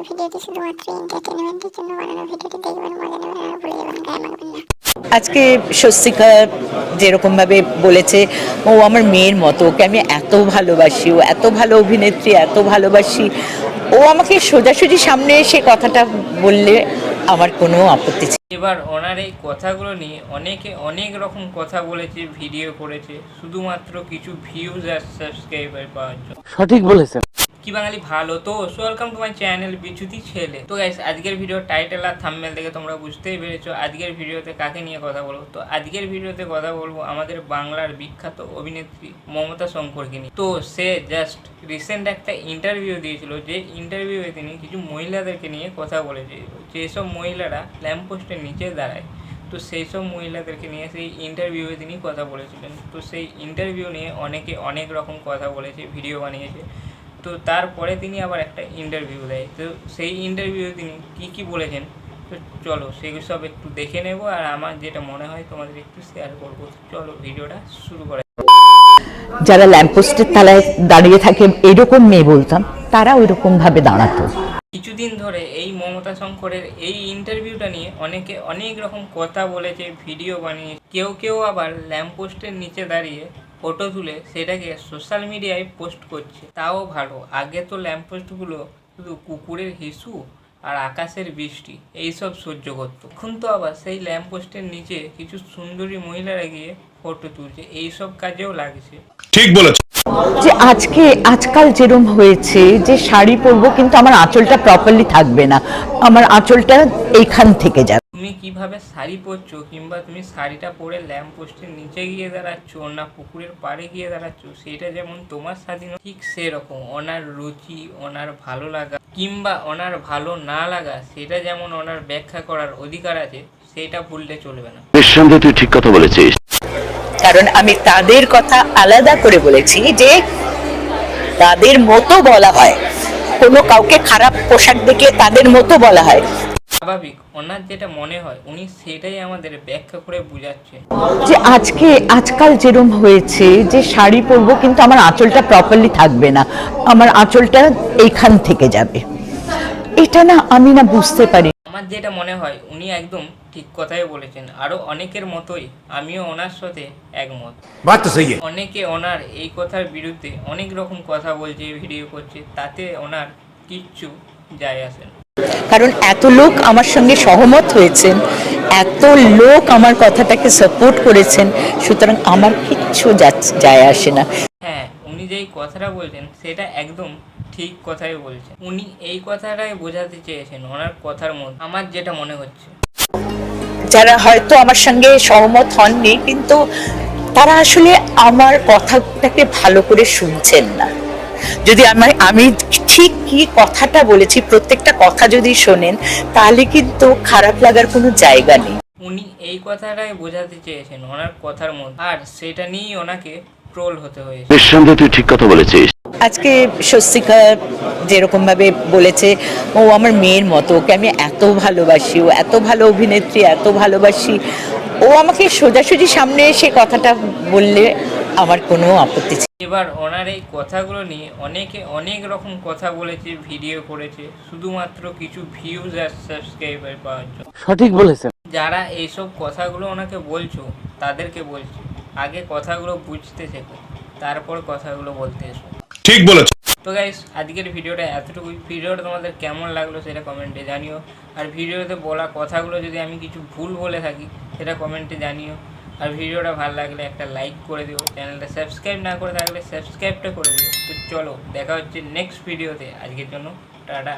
এই ভিডিওটি শুধুমাত্র এন্টারটেইনমেন্টের জন্য বানানো। ভিডিওটি দেখবেন, মজা নেবেন আর ভুলে যাবেন, গায়ে মাখবেন না। আজকে স্বস্তিকা যেরকমভাবে বলেছে ও আমার মেয়ের মতো, ওকে আমি এত ভালোবাসি, ও এত ভালো অভিনেত্রী, এত ভালোবাসি, ও আমাকে সোজাসুজি সামনে এসে কথাটা বললে আমার কোনো আপত্তি ছিল। এবার ওনার এই কথাগুলো নিয়ে অনেকে অনেক রকম কথা বলেছে, ভিডিও করেছে, শুধুমাত্র কিছু ভিউজ আর সাবস্ক্রাইবার পাওয়ার জন্য। সঠিক বলেছেন। কি বাঙালি ভালো তো? ওয়েলকাম টু মাই চ্যানেল বিচ্যুতি ছেলে। তো গাইস, আজকের ভিডিও টাইটেল আর থাম্বনেল দেখে তোমরা বুঝতেই পেরেছো আজকের ভিডিওতে কাকে নিয়ে কথা বলবো। তো আজকের ভিডিওতে কথা বলবো আমাদের বাংলার বিখ্যাত অভিনেত্রী মমতা শঙ্করকে নিয়ে। তো সে জাস্ট রিসেন্ট একটা ইন্টারভিউ দিয়েছিল, যে ইন্টারভিউয়ে তিনি কিছু মহিলাদেরকে নিয়ে কথা বলেছে, যেসব মহিলারা ল্যাম্পপোস্টের নিচে দাঁড়ায়। তো সেই সব মহিলাদেরকে নিয়ে সেই ইন্টারভিউয়ে তিনি কথা বলেছিলেন। তো সেই ইন্টারভিউ নিয়ে অনেকে অনেক রকম কথা বলেছে, ভিডিও বানিয়েছে। তো তারপরে তিনি আবার একটা ইন্টারভিউ দেয়। তো সেই ইন্টারভিউয়ে তিনি কী বলেছেন, তো চলো সেগুলো সব একটু দেখে নেব, আর আমার যেটা মনে হয় তোমাদের একটু শেয়ার করবো। চলো ভিডিওটা শুরু করা। যারা ল্যাম্পপোস্টের তলায় দাঁড়িয়ে থাকে এরকম মেয়ে বলতাম, তারা ওইরকম ভাবে দাঁড়াতো। কিছুদিন ধরে এই মমতা শঙ্করের এই ইন্টারভিউটা নিয়ে অনেকে অনেক রকম কথা বলেছে, ভিডিও বানিয়ে, কেউ আবার ল্যাম্পপোস্টের নিচে দাঁড়িয়ে ফটো তুলে সেটাকে সোশ্যাল মিডিয়ায় পোস্ট করছে। তাও ভালো, আগে তো ল্যাম্পপোস্টগুলো শুধু কুকুরের হিসু আর আকাশের বৃষ্টি এইসব সহ্য করতো। এখন তো আবার সেই ল্যাম্পপোস্টের নিচে কিছু সুন্দরী মহিলারা গিয়ে ফটো তুলছে, এইসব কাজেও লাগছে। ঠিক বলেছ। যে আজকাল যেরকম হয়েছে যে শাড়ি পরবো কিন্তু আমার আঁচলটা প্রপারলি থাকবে না, আমার আঁচলটা এইখান থেকে যাবে। তুমি কিভাবে শাড়ি পরছো, কিংবা তুমি শাড়িটা পরে ল্যাম্প পোস্টের নিচে গিয়ে দাঁড়াচ্ছ না পুকুরের পাড়ে গিয়ে দাঁড়াচ্ছ, সেটা যেমন তোমার স্বাধীনতা, ঠিক সেরকম ওনার রুচি, ওনার ভালো লাগা কিংবা ওনার ভালো না লাগা, সেটা যেমন ওনার ব্যাখ্যা করার অধিকার আছে, সেটা ভুললে চলবে না। নিঃসন্দেহে তুই ঠিক কথা বলেছিস। কারণ আমি তাদের কথা আলাদা করে বলেছি যে তাদের মতো বলা হয়, কোনো কাউকে খারাপ পোশাক দেখলে তাদের মতো বলা হয়। স্বাভাবিক, ওনার যেটা মনে হয় উনি সেটাই আমাদের ব্যাখ্যা করে বুঝাচ্ছে। যে আজকাল যেরকম হয়েছে যে শাড়ি পরবো কিন্তু আমার আঁচলটা প্রপারলি থাকবে না, আমার আঁচলটা এইখান থেকে যাবে, এটা না আমি না বুঝতে পারি। আমার যেটা মনে হয় উনি একদম ঠিক কথাই বলেছেন, আরো অনেকের মতোই আমিও ওনার সাথে একমত। অনেকে ওনার এই কথার বিরুদ্ধে অনেক রকম কথা বলছে, ভিডিও করছে, তাতে ওনার কিচ্ছু যায় আসে না। কারণ এত লোক আমার সঙ্গে সহমত হয়েছেন, এত লোক আমার কথাটাকে সাপোর্ট করেছেন, সুতরাং আমার কিচ্ছু যায় আসে না। হ্যাঁ, উনি যেই কথাটা বলছেন সেটা একদম ঠিক কথাই বলছেন। উনি এই কথাটাই বোঝাতে চেয়েছেন ওনার কথার মধ্যে, আমার যেটা মনে হচ্ছে। যারা হয়তো আমার সঙ্গে সহমত হননি, কিন্তু তারা আসলে আমার কথাটাকে ভালো করে শুনছেন না। যদি আমি ঠিক কি কথাটা বলেছি প্রত্যেকটা কথা যদি শোনেন, তাহলে কিন্তু খারাপ লাগার কোনো জায়গা নেই। উনি এই কথাটাই বোঝাতে চেয়েছেন ওনার কথার মধ্যে, আর সেটা নিয়েই ওনাকে ট্রোল হতে হয়েছে। নিঃসন্দেহে তুই ঠিক কথা বলেছিস। আজকে স্বস্তিকা যেরকম ভাবে বলেছে ও আমার মেয়ের মতো, ওকে আমি এত ভালোবাসি, ও এত ভালো অভিনেত্রী, এত ভালোবাসি, ও আমাকে সোজাসুজি সামনে এসে কথাটা বললে আমার কোনো আপত্তি ছিল। এবার ওনার এই কথাগুলো নিয়ে অনেকে অনেক রকম কথা বলেছে, ভিডিও করেছে, শুধুমাত্র কিছু ভিউজ আর সাবস্ক্রাইবার পাওয়ার জন্য। সঠিক বলেছেন। যারা এইসব কথাগুলো ওনাকে বলছো, তাদেরকে বলছি আগে কথাগুলো বুঝতে শেখো, তারপর কথাগুলো বলতে এসো। ঠিক বলেছ। তো গাইস, আজকের ভিডিওটা এতটুকুই। ভিডিওটা তোমাদের কেমন লাগলো সেটা কমেন্টে জানিও, আর ভিডিওতে বলা কথাগুলো যদি আমি কিছু ভুল বলে থাকি সেটা কমেন্টে জানিও। আর ভিডিওটা ভালো লাগলে একটা লাইক করে দিও, চ্যানেলটা সাবস্ক্রাইব না করে থাকলে সাবস্ক্রাইবটা করে দিও। তো চলো দেখা হচ্ছে নেক্সট ভিডিওতে, আজকের জন্য টাটা।